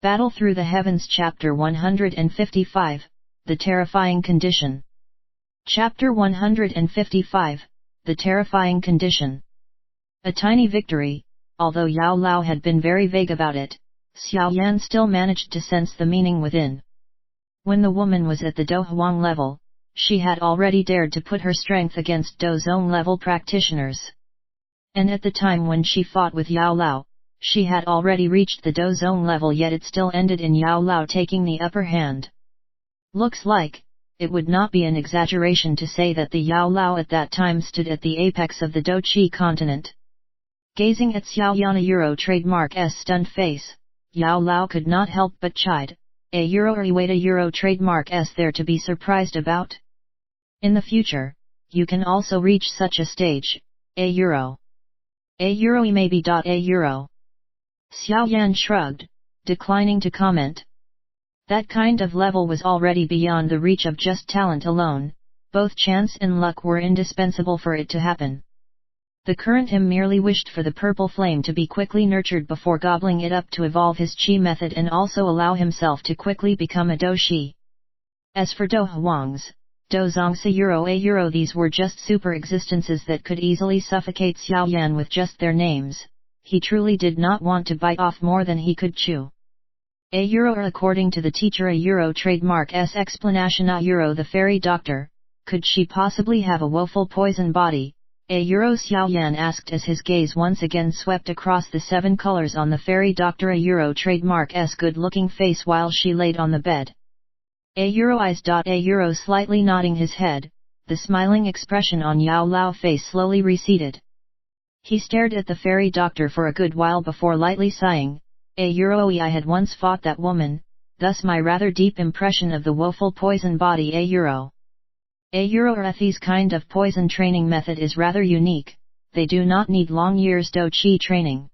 Battle Through the Heavens Chapter 155, The Terrifying Condition. Chapter 155, The Terrifying Condition. A tiny victory, although Yao Lao had been very vague about it, Xiao Yan still managed to sense the meaning within. When the woman was at the Do Huang level, she had already dared to put her strength against Do Zong level practitioners. And at the time when she fought with Yao Lao, she had already reached the Do Zong level, yet it still ended in Yao Lao taking the upper hand. Looks like, it would not be an exaggeration to say that the Yao Lao at that time stood at the apex of the Do Chi continent. Gazing at Xiao Yana Euro trademark's stunned face, Yao Lao could not help but chide, a Euro trademark's there to be surprised about? In the future, you can also reach such a stage, a Euro maybe. A Euro. Xiao Yan shrugged, declining to comment. That kind of level was already beyond the reach of just talent alone, both chance and luck were indispensable for it to happen. The current him merely wished for the purple flame to be quickly nurtured before gobbling it up to evolve his chi method and also allow himself to quickly become a Do Shi. As for Do Huang's, Do Zong's a Euro, these were just super existences that could easily suffocate Xiao Yan with just their names. He truly did not want to bite off more than he could chew. A Euro, according to the teacher, a Euro trademark's explanation, a Euro the fairy doctor, could she possibly have a woeful poison body? A Euro, Xiao Yan asked as his gaze once again swept across the 7 colors on the fairy doctor, a Euro trademark's good-looking face while she laid on the bed. A Euro eyes. A Euro slightly nodding his head, the smiling expression on Yao Lao face slowly receded. He stared at the fairy doctor for a good while before lightly sighing, a Euro, I had once fought that woman, thus my rather deep impression of the woeful poison body. A Euro. These kind of poison training method is rather unique, they do not need long years Do Chi training.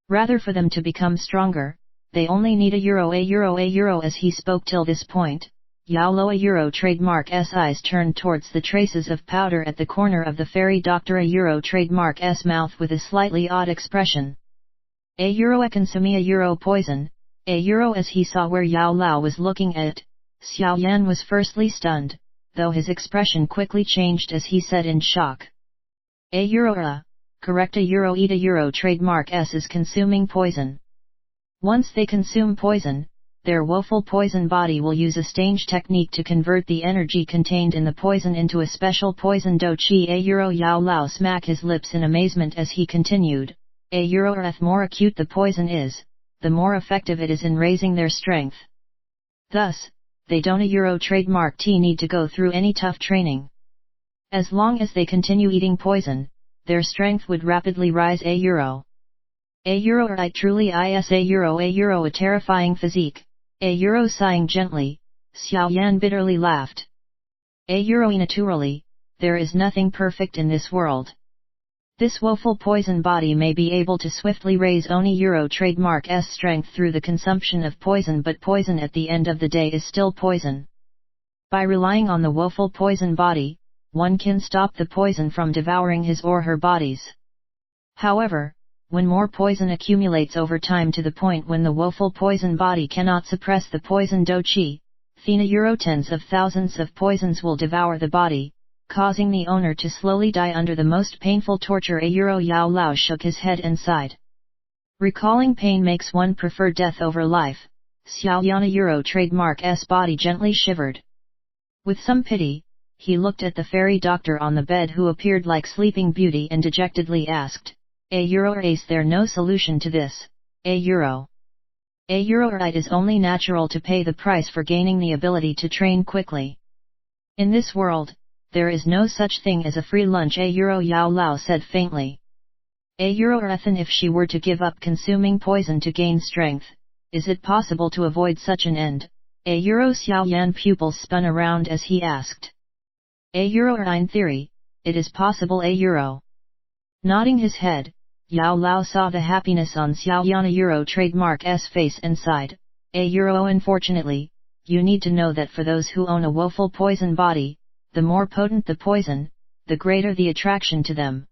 Rather, for them to become stronger, they only need a Euro. As he spoke till this point, Yao Lao a Euro trademark's eyes turned towards the traces of powder at the corner of the fairy doctor, a Euro trademark's mouth with a slightly odd expression. A Euro consume a Euro poison, a Euro. As he saw where Yao Lao was looking at, Xiao Yan was firstly stunned, though his expression quickly changed as he said in shock. A Euro, correct, a Euro, eat a Euro trademark's is consuming poison. Once they consume poison, their woeful poison body will use a stage technique to convert the energy contained in the poison into a special poison Do Chi. A Euro, Yao Lao smacked his lips in amazement as he continued, a Euro, the more acute the poison is, the more effective it is in raising their strength. Thus, they don't a Euro trademark need to go through any tough training. As long as they continue eating poison, their strength would rapidly rise. A Euro. A Euro, I truly is a Euro, a terrifying physique. A Euro, sighing gently, Xiao Yan bitterly laughed. A Euro, naturally, there is nothing perfect in this world. This woeful poison body may be able to swiftly raise only Euro trademark's strength through the consumption of poison, but poison at the end of the day is still poison. By relying on the woeful poison body, one can stop the poison from devouring his or her bodies. However, when more poison accumulates over time to the point when the woeful poison body cannot suppress the poison Do Chi, then a Euro, tens of thousands of poisons will devour the body, causing the owner to slowly die under the most painful torture. A Euro, Yao Lao shook his head and sighed. Recalling pain makes one prefer death over life. Xiao Yana Euro trademark's body gently shivered. With some pity, he looked at the fairy doctor on the bed, who appeared like Sleeping Beauty, and dejectedly asked, a Euro, is there no solution to this? A Euro. It is only natural to pay the price for gaining the ability to train quickly. In this world, there is no such thing as a free lunch. A Euro, Yao Lao said faintly. A Euro, then if she were to give up consuming poison to gain strength, is it possible to avoid such an end? A Euro, Xiao Yan pupils spun around as he asked. A Euro, in theory, it is possible. A Euro. Nodding his head, Yao Lao saw the happiness on Xiao Yana Euro trademark's face and sighed. A Euro, unfortunately, you need to know that for those who own a woeful poison body, the more potent the poison, the greater the attraction to them.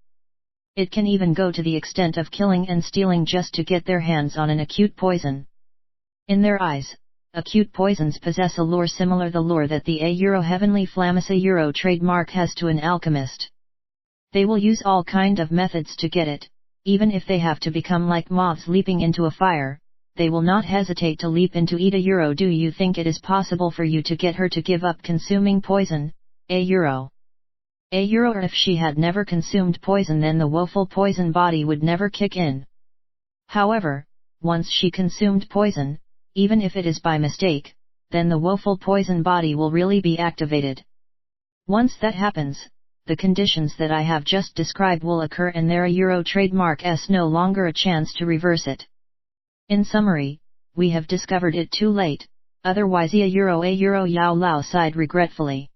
It can even go to the extent of killing and stealing just to get their hands on an acute poison. In their eyes, acute poisons possess a lure similar to the lure that the Heavenly Flammas trademark has to an alchemist. They will use all kind of methods to get it, even if they have to become like moths leaping into a fire, they will not hesitate to leap into it. Do you think it is possible for you to get her to give up consuming poison, or if she had never consumed poison, then the woeful poison body would never kick in. However, once she consumed poison, even if it is by mistake, then the woeful poison body will really be activated. Once that happens, the conditions that I have just described will occur and their trademark s no longer a chance to reverse it. In summary, we have discovered it too late, otherwise Yao Lao sighed regretfully.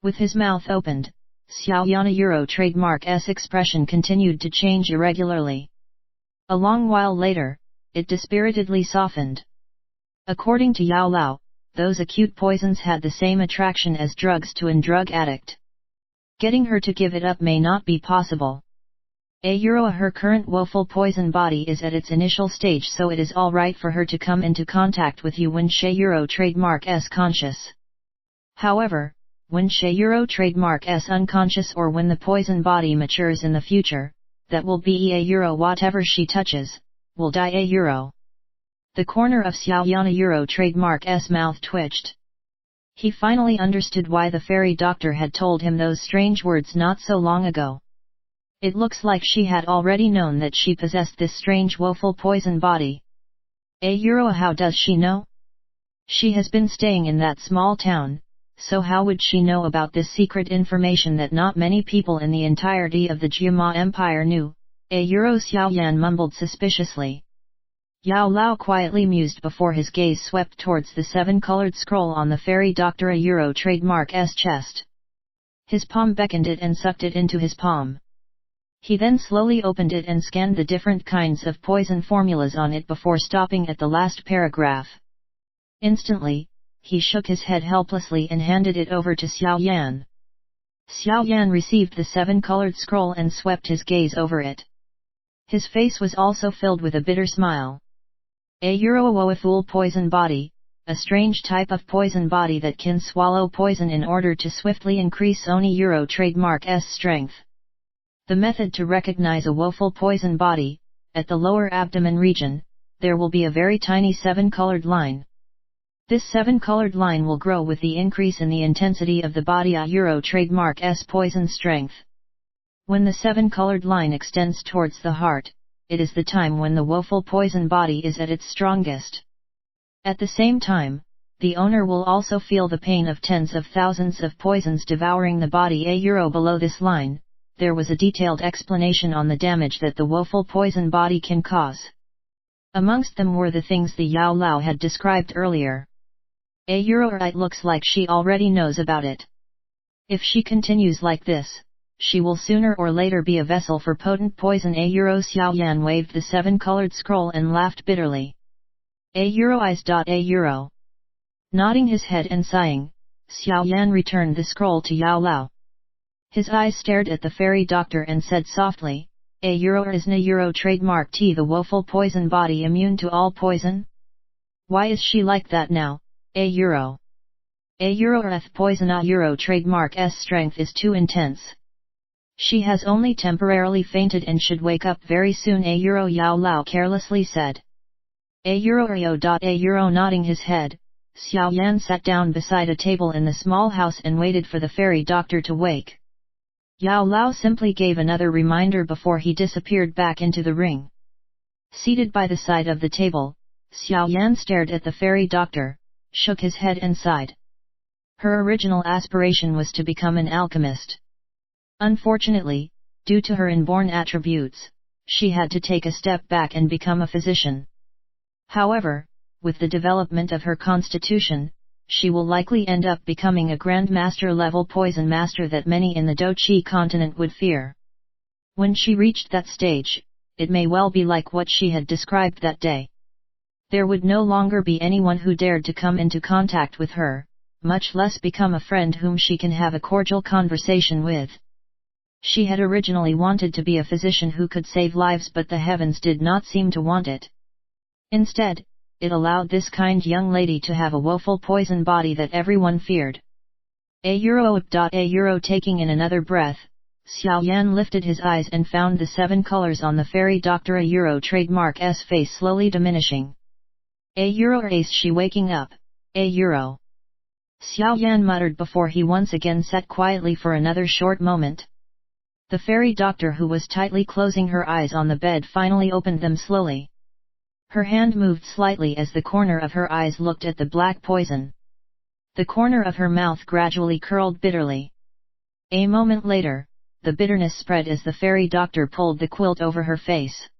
With his mouth opened, Xiaoyan trademark s expression continued to change irregularly. A long while later, it dispiritedly softened. According to Yao Lao, those acute poisons had the same attraction as drugs to a drug addict. Getting her to give it up may not be possible. Her current woeful poison body is at its initial stage, so it is alright for her to come into contact with you when she trademark s conscious. However, when she trademark s unconscious or when the poison body matures in the future, that will be whatever she touches, will die. The corner of Xiaoyan trademark s mouth twitched. He finally understood why the fairy doctor had told him those strange words not so long ago. It looks like she had already known that she possessed this strange woeful poison body. How does she know? She has been staying in that small town, so how would she know about this secret information that not many people in the entirety of the Jiama Empire knew? Xiaoyan mumbled suspiciously. Yao Lao quietly mused before his gaze swept towards the 7-colored scroll on the fairy doctor trademark s chest. His palm beckoned it and sucked it into his palm. He then slowly opened it and scanned the different kinds of poison formulas on it before stopping at the last paragraph. Instantly, he shook his head helplessly and handed it over to Xiaoyan. Xiaoyan received the 7-colored scroll and swept his gaze over it. His face was also filled with a bitter smile. A woeful poison body, a strange type of poison body that can swallow poison in order to swiftly increase Oni trademark s strength. The method to recognize a woeful poison body, at the lower abdomen region, there will be a very tiny 7-colored line. This 7-colored line will grow with the increase in the intensity of the body trademark s poison strength. When the 7-colored line extends towards the heart, it is the time when the woeful poison body is at its strongest. At the same time, the owner will also feel the pain of tens of thousands of poisons devouring the body. Below this line, there was a detailed explanation on the damage that the woeful poison body can cause. Amongst them were the things the Yao Lao had described earlier. It looks like she already knows about it. If she continues like this, she will sooner or later be a vessel for potent poison. Xiaoyan waved the 7-colored scroll and laughed bitterly. Eyes. Nodding his head and sighing, Xiaoyan returned the scroll to Yao Lao. His eyes stared at the fairy doctor and said softly, is na trademark T the woeful poison body immune to all poison? Why is she like that now, poison trademark s strength is too intense. She has only temporarily fainted and should wake up very soon. Yao Lao carelessly said. Nodding his head, Xiaoyan sat down beside a table in the small house and waited for the fairy doctor to wake. Yao Lao simply gave another reminder before he disappeared back into the ring. Seated by the side of the table, Xiaoyan stared at the fairy doctor, shook his head and sighed. Her original aspiration was to become an alchemist. Unfortunately, due to her inborn attributes, she had to take a step back and become a physician. However, with the development of her constitution, she will likely end up becoming a Grandmaster level poison master that many in the Dochi continent would fear. When she reached that stage, it may well be like what she had described that day. There would no longer be anyone who dared to come into contact with her, much less become a friend whom she can have a cordial conversation with. She had originally wanted to be a physician who could save lives, but the heavens did not seem to want it. Instead, it allowed this kind young lady to have a woeful poison body that everyone feared. Taking in another breath, Xiao Yan lifted his eyes and found the 7 colors on the fairy Dr. trademark S face slowly diminishing. Is she waking up? Xiao Yan muttered before he once again sat quietly for another short moment. The fairy doctor, who was tightly closing her eyes on the bed, finally opened them slowly. Her hand moved slightly as the corner of her eyes looked at the black poison. The corner of her mouth gradually curled bitterly. A moment later, the bitterness spread as the fairy doctor pulled the quilt over her face.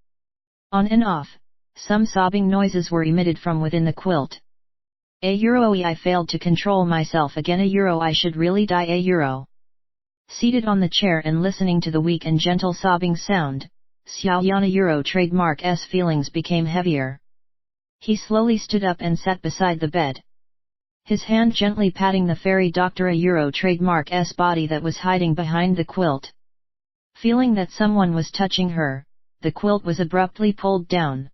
On and off, some sobbing noises were emitted from within the quilt. I failed to control myself again. I should really die. Seated on the chair and listening to the weak and gentle sobbing sound, Xiao Yan trademark S feelings became heavier. He slowly stood up and sat beside the bed. His hand gently patting the fairy Dr. trademark S body that was hiding behind the quilt. Feeling that someone was touching her, the quilt was abruptly pulled down.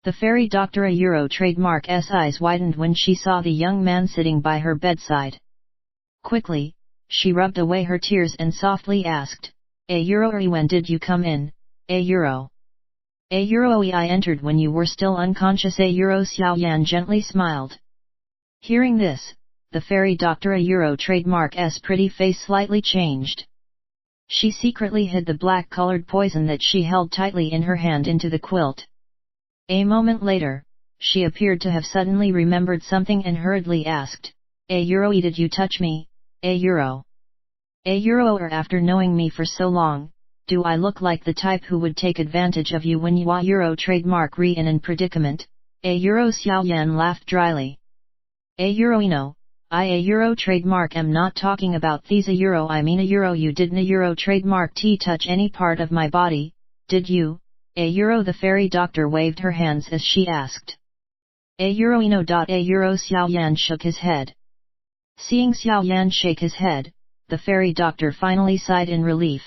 The fairy Dr. trademark S eyes widened when she saw the young man sitting by her bedside. Quickly, she rubbed away her tears and softly asked, when did you come in, I entered when you were still unconscious. Xiao Yan gently smiled. Hearing this, the fairy Dr. trademark S pretty face slightly changed. She secretly hid the black-colored poison that she held tightly in her hand into the quilt. A moment later, she appeared to have suddenly remembered something and hurriedly asked, did you touch me, or after knowing me for so long, do I look like the type who would take advantage of you when you are trademark in an predicament? Xiao Yan laughed dryly. No, I trademark am not talking about these. I mean you didn't trademark touch any part of my body, did you? The fairy doctor waved her hands as she asked. No. Xiao Yan shook his head. Seeing Xiao Yan shake his head, the fairy doctor finally sighed in relief.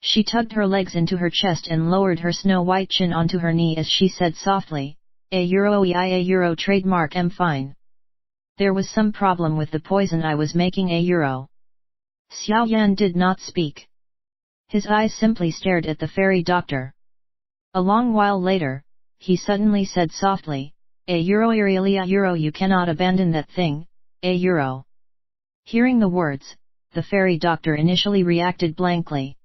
She tugged her legs into her chest and lowered her snow-white chin onto her knee as she said softly, trademark am fine. There was some problem with the poison I was making. Xiao Yan did not speak. His eyes simply stared at the fairy doctor. A long while later, he suddenly said softly, you cannot abandon that thing, Hearing the words, the fairy doctor initially reacted blankly.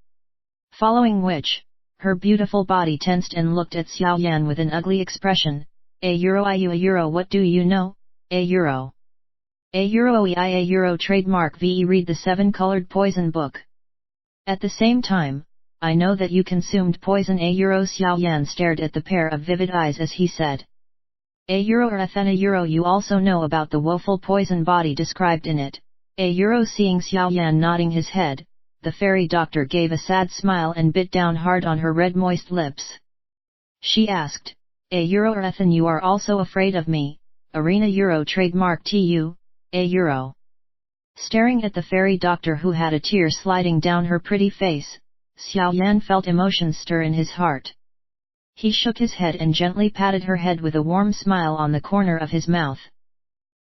Following which, her beautiful body tensed and looked at Xiao Yan with an ugly expression. What do you know? Trademark ve read the 7-colored poison book. At the same time, I know that you consumed poison. Xiao Yan stared at the pair of vivid eyes as he said. You also know about the woeful poison body described in it. Seeing Xiao Yan nodding his head, the fairy doctor gave a sad smile and bit down hard on her red moist lips. She asked, you are also afraid of me, Arena trademark tu, Staring at the fairy doctor, who had a tear sliding down her pretty face, Xiao Yan felt emotions stir in his heart. He shook his head and gently patted her head with a warm smile on the corner of his mouth.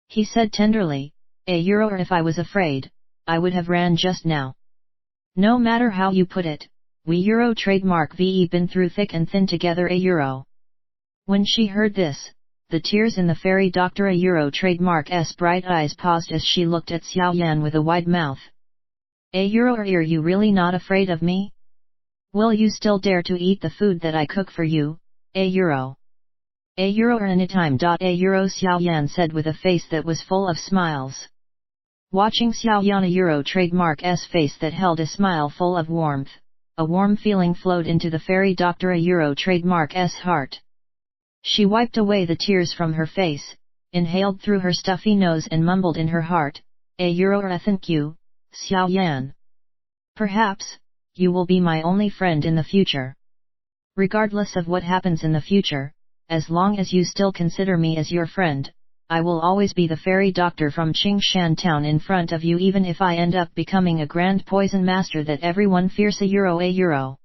He said tenderly, if I was afraid, I would have ran just now. No matter how you put it, we trademark ve been through thick and thin together. When she heard this, the tears in the fairy Dr. trademark S bright eyes paused as she looked at Xiao Yan with a wide mouth. Are you really not afraid of me? Will you still dare to eat the food that I cook for you, anytime. Xiao Yan said with a face that was full of smiles. Watching Xiao Yan trademark S face that held a smile full of warmth, a warm feeling flowed into the fairy Dr. trademark S heart. She wiped away the tears from her face, inhaled through her stuffy nose and mumbled in her heart, thank you, Xiao Yan. Perhaps, you will be my only friend in the future. Regardless of what happens in the future, as long as you still consider me as your friend, I will always be the fairy doctor from Qingshan town in front of you, even if I end up becoming a grand poison master that everyone fears. A euro.